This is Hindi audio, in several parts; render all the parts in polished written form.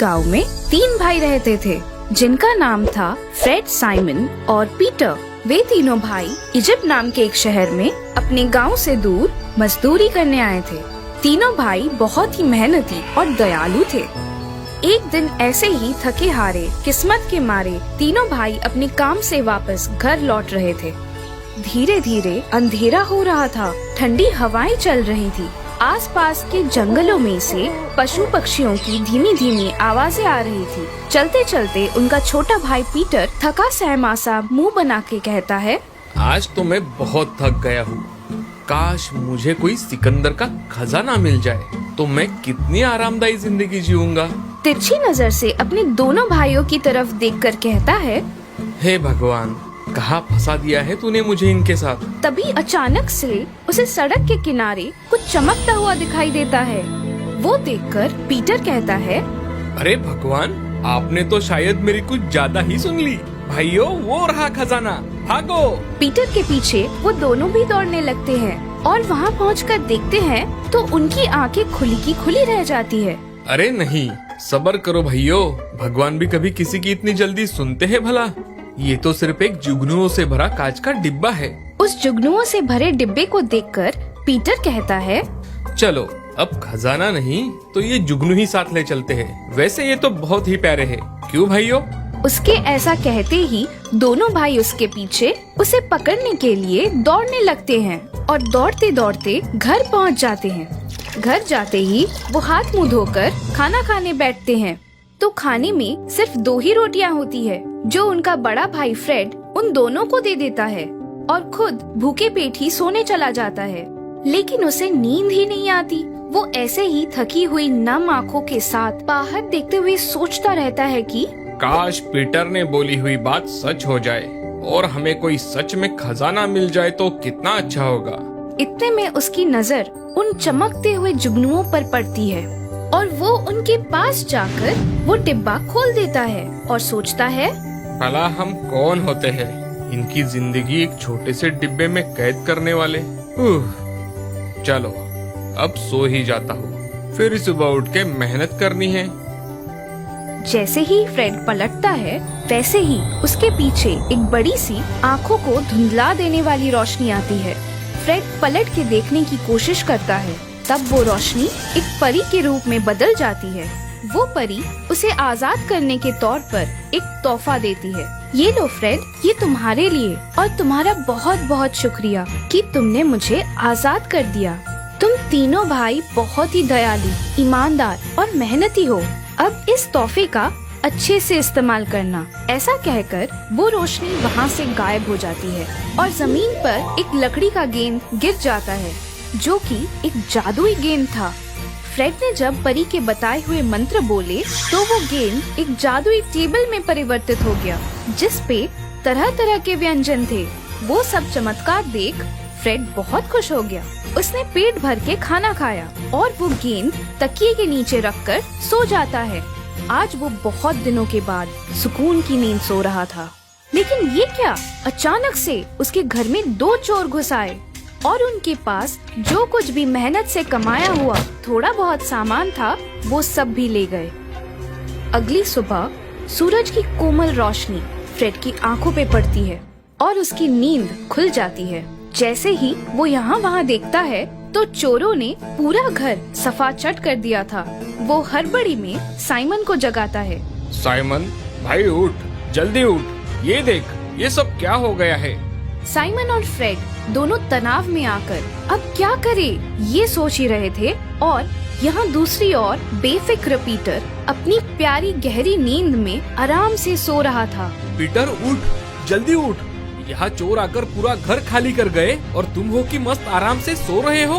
गांव में 3 भाई रहते थे जिनका नाम था फ्रेड, साइमन और पीटर। वे तीनों भाई इजिप्ट नाम के एक शहर में अपने गांव से दूर मजदूरी करने आए थे। तीनों भाई बहुत ही मेहनती और दयालु थे। एक दिन ऐसे ही थके हारे किस्मत के मारे तीनों भाई अपने काम से वापस घर लौट रहे थे। धीरे धीरे अंधेरा हो रहा था, ठंडी हवाएं चल रही थी। आसपास के जंगलों में से पशु पक्षियों की धीमी धीमी आवाजें आ रही थी। चलते चलते उनका छोटा भाई पीटर थका सहमासा मुंह बना के कहता है, आज तो मैं बहुत थक गया हूँ। काश मुझे कोई सिकंदर का खजाना मिल जाए तो मैं कितनी आरामदायी जिंदगी जीऊंगा। तिरछी नजर से अपने दोनों भाइयों की तरफ देखकर कहता है, हे भगवान, कहाँ फंसा दिया है तूने मुझे इनके साथ। तभी अचानक से उसे सड़क के किनारे कुछ चमकता हुआ दिखाई देता है। वो देखकर पीटर कहता है, अरे भगवान, आपने तो शायद मेरी कुछ ज्यादा ही सुन ली। भाइयों, वो रहा खजाना, भागो। पीटर के पीछे वो दोनों भी दौड़ने लगते हैं और वहाँ पहुंचकर देखते हैं तो उनकी आंखें खुली की खुली रह जाती है। अरे नहीं, सब्र करो भाइयों, भगवान भी कभी किसी की इतनी जल्दी सुनते हैं भला। ये तो सिर्फ एक जुगनुओं से भरा कांच का डिब्बा है। उस जुगनुओं से भरे डिब्बे को देखकर पीटर कहता है, चलो अब खजाना नहीं तो ये जुगनू ही साथ ले चलते हैं। वैसे ये तो बहुत ही प्यारे हैं, क्यों भाइयों? उसके ऐसा कहते ही दोनों भाई उसके पीछे उसे पकड़ने के लिए दौड़ने लगते हैं और दौड़ते दौड़ते घर पहुंच जाते हैं। घर जाते ही वो हाथ मुंह धोकर खाना खाने बैठते हैं तो खाने में सिर्फ 2 ही रोटियां होती है जो उनका बड़ा भाई फ्रेड उन दोनों को दे देता है और खुद भूखे पेट ही सोने चला जाता है। लेकिन उसे नींद ही नहीं आती। वो ऐसे ही थकी हुई नम आँखों के साथ बाहर देखते हुए सोचता रहता है कि काश पीटर ने बोली हुई बात सच हो जाए और हमें कोई सच में खजाना मिल जाए तो कितना अच्छा होगा। इतने में उसकी नजर उन चमकते हुए जुगनुओं पर पड़ती है और वो उनके पास जाकर वो डिब्बा खोल देता है और सोचता है, भला हम कौन होते हैं इनकी जिंदगी एक छोटे से डिब्बे में कैद करने वाले। चलो अब सो ही जाता हूँ, फिर सुबह उठ के मेहनत करनी है। जैसे ही फ्रेड पलटता है वैसे ही उसके पीछे एक बड़ी सी आँखों को धुंधला देने वाली रोशनी आती है। फ्रेड पलट के देखने की कोशिश करता है, तब वो रोशनी एक परी के रूप में बदल जाती है। वो परी उसे आजाद करने के तौर पर एक तोहफा देती है। ये लो फ्रेड, ये तुम्हारे लिए और तुम्हारा बहुत बहुत शुक्रिया कि तुमने मुझे आजाद कर दिया। तुम तीनों भाई बहुत ही दयालु, ईमानदार और मेहनती हो। अब इस तोहफे का अच्छे से इस्तेमाल करना। ऐसा कहकर वो रोशनी वहाँ से गायब हो जाती है और जमीन पर एक लकड़ी का गेंद गिर जाता है जो कि एक जादुई गेंद था। फ्रेड ने जब परी के बताए हुए मंत्र बोले तो वो गेंद एक जादुई टेबल में परिवर्तित हो गया जिस पे तरह तरह के व्यंजन थे। वो सब चमत्कार देख फ्रेड बहुत खुश हो गया। उसने पेट भर के खाना खाया और वो गेंद तकिए के नीचे रखकर सो जाता है। आज वो बहुत दिनों के बाद सुकून की नींद सो रहा था। लेकिन ये क्या, अचानक से उसके घर में 2 चोर घुस आए और उनके पास जो कुछ भी मेहनत से कमाया हुआ थोड़ा बहुत सामान था वो सब भी ले गए। अगली सुबह सूरज की कोमल रोशनी फ्रेड की आंखों पे पड़ती है और उसकी नींद खुल जाती है। जैसे ही वो यहाँ वहाँ देखता है तो चोरों ने पूरा घर सफाचट कर दिया था। वो हड़बड़ी में साइमन को जगाता है। साइमन भाई उठ, जल्दी उठ, ये देख ये सब क्या हो गया है। साइमन और फ्रेड दोनों तनाव में आकर अब क्या करे ये सोच ही रहे थे और यहाँ दूसरी ओर बेफिक्र पीटर अपनी प्यारी गहरी नींद में आराम से सो रहा था। पीटर उठ, जल्दी उठ, यहाँ चोर आकर पूरा घर खाली कर गए और तुम हो कि मस्त आराम से सो रहे हो।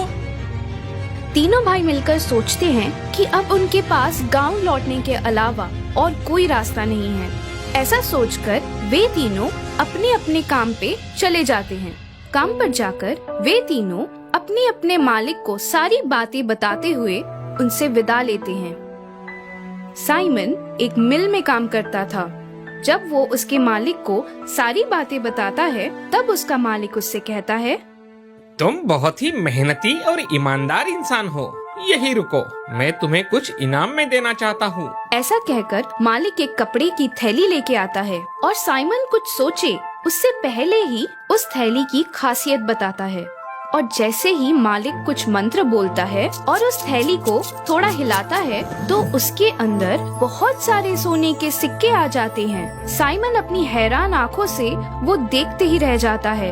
तीनों भाई मिलकर सोचते हैं कि अब उनके पास गांव लौटने के अलावा और कोई रास्ता नहीं है। ऐसा सोचकर वे तीनों अपने अपने काम पे चले जाते हैं। काम पर जाकर वे तीनों अपने अपने मालिक को सारी बातें बताते हुए उनसे विदा लेते हैं। साइमन एक मिल में काम करता था। जब वो उसके मालिक को सारी बातें बताता है तब उसका मालिक उससे कहता है, तुम बहुत ही मेहनती और ईमानदार इंसान हो। यही रुको, मैं तुम्हें कुछ इनाम में देना चाहता हूँ। ऐसा कहकर मालिक एक कपड़े की थैली लेके आता है और साइमन कुछ सोचे उससे पहले ही उस थैली की खासियत बताता है। और जैसे ही मालिक कुछ मंत्र बोलता है और उस थैली को थोड़ा हिलाता है तो उसके अंदर बहुत सारे सोने के सिक्के आ जाते हैं। साइमन अपनी हैरान आंखों से वो देखते ही रह जाता है।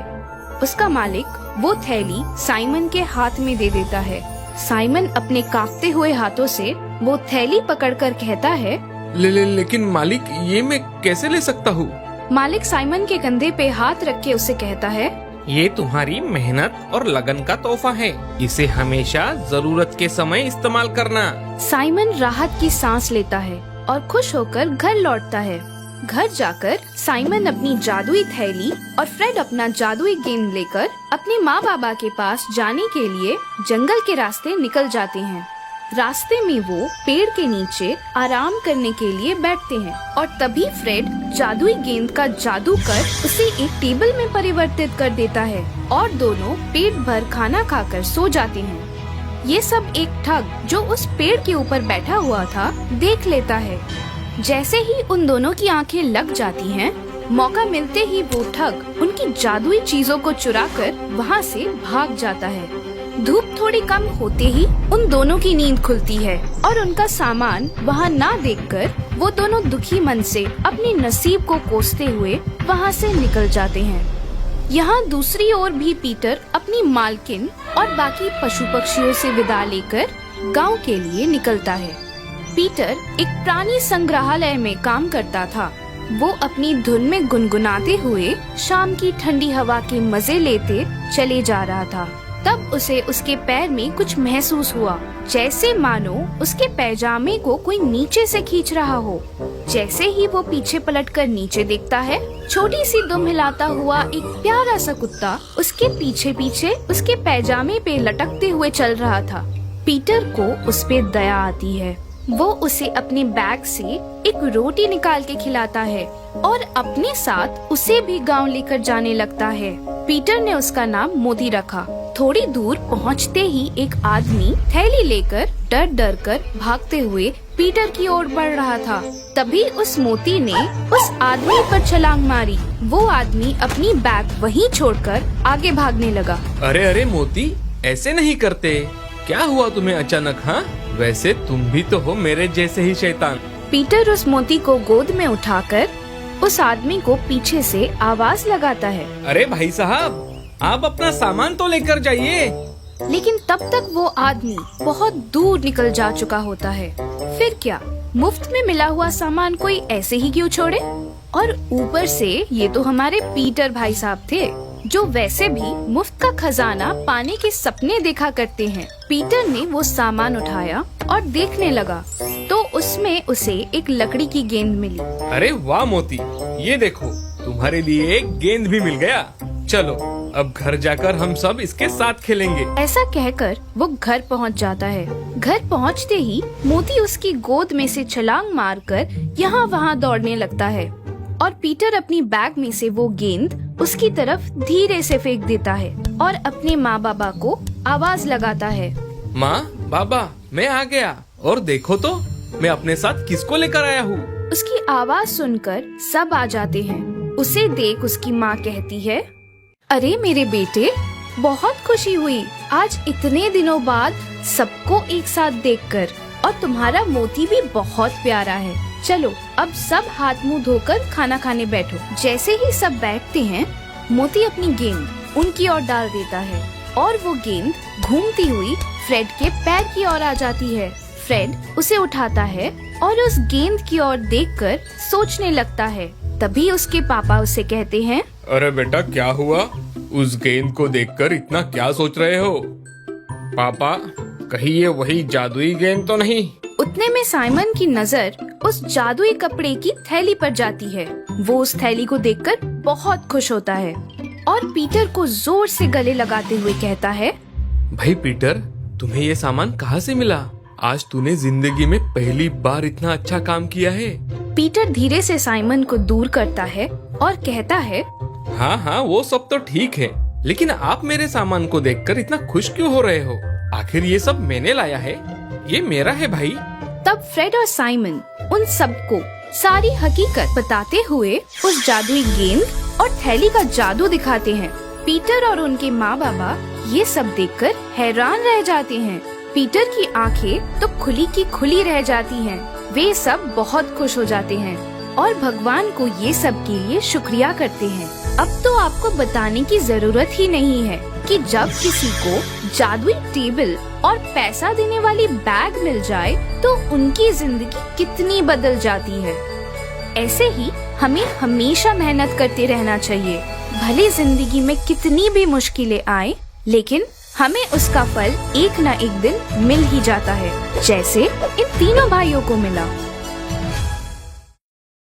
उसका मालिक वो थैली साइमन के हाथ में दे देता है। साइमन अपने कांपते हुए हाथों से वो थैली पकड़कर कहता है, लेकिन मालिक, ये मैं कैसे ले सकता हूँ? मालिक साइमन के कंधे पे हाथ रख के उसे कहता है, ये तुम्हारी मेहनत और लगन का तोहफा है। इसे हमेशा जरूरत के समय इस्तेमाल करना। साइमन राहत की सांस लेता है और खुश होकर घर लौटता है। घर जाकर साइमन अपनी जादुई थैली और फ्रेड अपना जादुई गेंद लेकर अपने माँ बाबा के पास जाने के लिए जंगल के रास्ते निकल जाते हैं। रास्ते में वो पेड़ के नीचे आराम करने के लिए बैठते हैं और तभी फ्रेड जादुई गेंद का जादू कर उसे एक टेबल में परिवर्तित कर देता है और दोनों पेट भर खाना खाकर सो जाते हैं। ये सब एक ठग जो उस पेड़ के ऊपर बैठा हुआ था देख लेता है। जैसे ही उन दोनों की आंखें लग जाती हैं, मौका मिलते ही वो ठग उनकी जादुई चीजों को चुराकर वहाँ से भाग जाता है। धूप थोड़ी कम होते ही उन दोनों की नींद खुलती है और उनका सामान वहाँ ना देखकर वो दोनों दुखी मन से अपने नसीब को कोसते हुए वहाँ से निकल जाते हैं। यहाँ दूसरी ओर भी पीटर अपनी मालकिन और बाकी पशु पक्षियों से विदा लेकर गांव के लिए निकलता है। पीटर एक प्राणी संग्रहालय में काम करता था। वो अपनी धुन में गुनगुनाते हुए शाम की ठंडी हवा के मजे लेते चले जा रहा था। तब उसे उसके पैर में कुछ महसूस हुआ, जैसे मानो उसके पैजामे को कोई नीचे से खींच रहा हो। जैसे ही वो पीछे पलटकर नीचे देखता है, छोटी सी दुम हिलाता हुआ एक प्यारा सा कुत्ता उसके पीछे पीछे उसके पैजामे पे लटकते हुए चल रहा था। पीटर को उस पे दया आती है। वो उसे अपने बैग से एक रोटी निकाल के खिलाता है और अपने साथ उसे भी गांव लेकर जाने लगता है। पीटर ने उसका नाम मोती रखा। थोड़ी दूर पहुंचते ही एक आदमी थैली लेकर डर डर कर भागते हुए पीटर की ओर बढ़ रहा था। तभी उस मोती ने उस आदमी पर छलांग मारी। वो आदमी अपनी बैग वहीं छोड़कर आगे भागने लगा। अरे अरे मोती, ऐसे नहीं करते। क्या हुआ तुम्हें अचानक? हाँ, वैसे तुम भी तो हो मेरे जैसे ही शैतान। पीटर उस मोती को गोद में उठाकर उस आदमी को पीछे से आवाज लगाता है, अरे भाई साहब, आप अपना सामान तो लेकर जाइए। लेकिन तब तक वो आदमी बहुत दूर निकल जा चुका होता है। फिर क्या, मुफ्त में मिला हुआ सामान कोई ऐसे ही क्यों छोड़े? और ऊपर से ये तो हमारे पीटर भाई साहब थे, जो वैसे भी मुफ्त का खजाना पाने के सपने देखा करते हैं। पीटर ने वो सामान उठाया और देखने लगा तो उसमें उसे एक लकड़ी की गेंद मिली। अरे वाह मोती, ये देखो, तुम्हारे लिए एक गेंद भी मिल गया। चलो अब घर जाकर हम सब इसके साथ खेलेंगे। ऐसा कहकर वो घर पहुंच जाता है। घर पहुंचते ही मोती उसकी गोद में से छलांग मारकर यहाँ वहाँ दौड़ने लगता है और पीटर अपनी बैग में से वो गेंद उसकी तरफ धीरे से फेंक देता है और अपने माँ बाबा को आवाज लगाता है, माँ बाबा, मैं आ गया और देखो तो मैं अपने साथ किसको लेकर आया हूँ। उसकी आवाज सुनकर सब आ जाते हैं। उसे देख उसकी माँ कहती है, अरे मेरे बेटे, बहुत खुशी हुई आज इतने दिनों बाद सबको एक साथ देखकर, और तुम्हारा मोती भी बहुत प्यारा है। चलो अब सब हाथ मुंह धोकर खाना खाने बैठो। जैसे ही सब बैठते हैं, मोती अपनी गेंद उनकी ओर डाल देता है और वो गेंद घूमती हुई फ्रेड के पैर की ओर आ जाती है। फ्रेड उसे उठाता है और उस गेंद की ओर देखकर सोचने लगता है। तभी उसके पापा उसे कहते हैं, अरे बेटा, क्या हुआ? उस गेंद को देखकर इतना क्या सोच रहे हो? पापा, कहीं ये वही जादुई गेंद तो नहीं? उतने में साइमन की नजर उस जादुई कपड़े की थैली पर जाती है। वो उस थैली को देखकर बहुत खुश होता है और पीटर को जोर से गले लगाते हुए कहता है, भाई पीटर, तुम्हें ये सामान कहाँ से मिला? आज तूने जिंदगी में पहली बार इतना अच्छा काम किया है। पीटर धीरे से साइमन को दूर करता है और कहता है, हाँ हाँ, वो सब तो ठीक है, लेकिन आप मेरे सामान को देखकर इतना खुश क्यों हो रहे हो? आखिर ये सब मैंने लाया है, ये मेरा है भाई। तब फ्रेड और साइमन उन सबको सारी हकीकत बताते हुए उस जादुई गेंद और थैली का जादू दिखाते हैं। पीटर और उनके माँ बाबा ये सब देखकर हैरान रह जाते हैं। पीटर की आंखें तो खुली की खुली रह जाती हैं। वे सब बहुत खुश हो जाते हैं और भगवान को ये सब के लिए शुक्रिया करते हैं। अब तो आपको बताने की जरूरत ही नहीं है कि जब किसी को जादुई टेबल और पैसा देने वाली बैग मिल जाए तो उनकी जिंदगी कितनी बदल जाती है। ऐसे ही हमें हमेशा मेहनत करते रहना चाहिए। भले जिंदगी में कितनी भी मुश्किलें आए, लेकिन हमें उसका फल एक न एक दिन मिल ही जाता है, जैसे इन तीनों भाइयों को मिला।